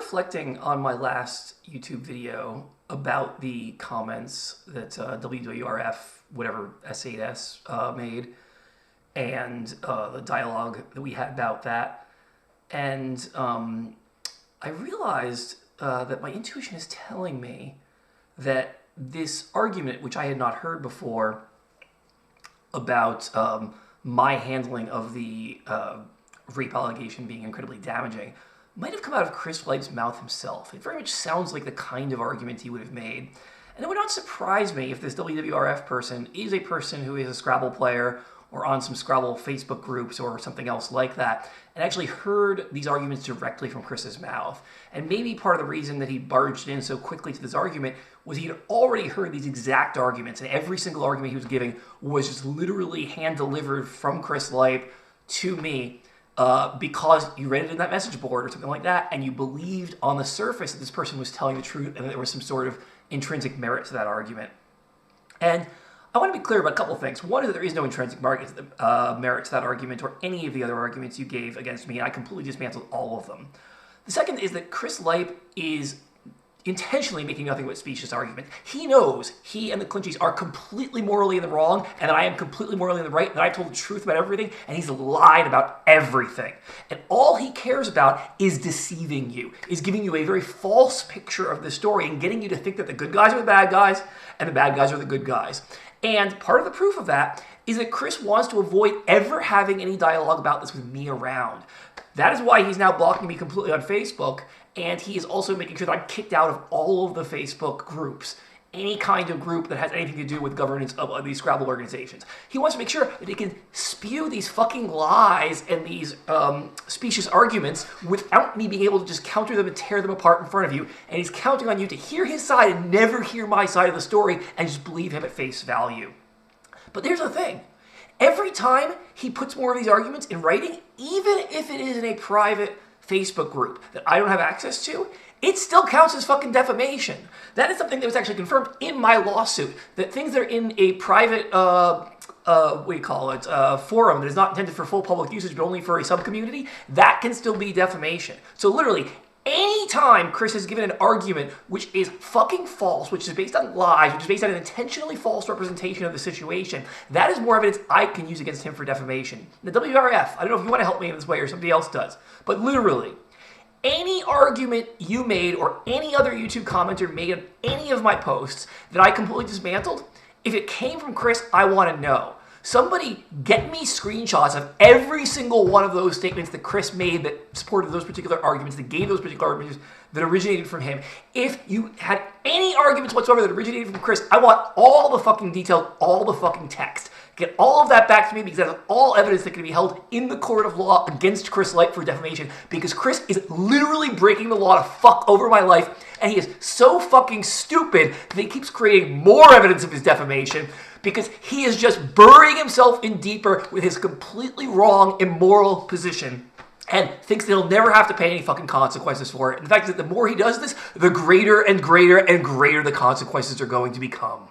reflecting on my last YouTube video about the comments that wwrf, whatever, s8s made, and the dialogue that we had about that. And I realized that my intuition is telling me that this argument, which I had not heard before, about my handling of the rape allegation being incredibly damaging, might have come out of Chris Lipe's mouth himself. It very much sounds like the kind of argument he would have made. And it would not surprise me if this WWRF person is a person who is a Scrabble player or on some Scrabble Facebook groups or something else like that, and actually heard these arguments directly from Chris's mouth. And maybe part of the reason that he barged in so quickly to this argument was he had already heard these exact arguments, and every single argument he was giving was just literally hand-delivered from Chris Lipe to me, because you read it in that message board or something like that, and you believed on the surface that this person was telling the truth and that there was some sort of intrinsic merit to that argument. And I want to be clear about a couple of things. One is that there is no intrinsic merit to that argument or any of the other arguments you gave against me, and I completely dismantled all of them. The second is that Chris Lipe is intentionally making nothing but specious arguments. He knows he and the Clinchies are completely morally in the wrong, and that I am completely morally in the right, that I told the truth about everything, and he's lied about everything. And all he cares about is deceiving you, is giving you a very false picture of the story and getting you to think that the good guys are the bad guys and the bad guys are the good guys. And part of the proof of that is that Chris wants to avoid ever having any dialogue about this with me around. That is why he's now blocking me completely on Facebook, and he is also making sure that I'm kicked out of all of the Facebook groups, any kind of group that has anything to do with governance of these Scrabble organizations. He wants to make sure that he can spew these fucking lies and these specious arguments without me being able to just counter them and tear them apart in front of you, and he's counting on you to hear his side and never hear my side of the story and just believe him at face value. But there's the thing. Every time he puts more of these arguments in writing, even if it is in a private Facebook group that I don't have access to, it still counts as fucking defamation. That is something that was actually confirmed in my lawsuit, that things that are in a private, forum that is not intended for full public usage but only for a sub-community, that can still be defamation. So literally, anytime Chris has given an argument which is fucking false, which is based on lies, which is based on an intentionally false representation of the situation, that is more evidence I can use against him for defamation. The WRF, I don't know if you want to help me in this way or somebody else does, but literally, any argument you made or any other YouTube commenter made on any of my posts that I completely dismantled, if it came from Chris, I want to know. Somebody get me screenshots of every single one of those statements that Chris made that supported those particular arguments, that gave those particular arguments that originated from him. If you had any arguments whatsoever that originated from Chris, I want all the fucking details, all the fucking text. Get all of that back to me, because that is all evidence that can be held in the court of law against Chris Lipe for defamation, because Chris is literally breaking the law to fuck over my life, and he is so fucking stupid that he keeps creating more evidence of his defamation, because he is just burying himself in deeper with his completely wrong, immoral position, and thinks that he'll never have to pay any fucking consequences for it. And the fact is that the more he does this, the greater and greater and greater the consequences are going to become.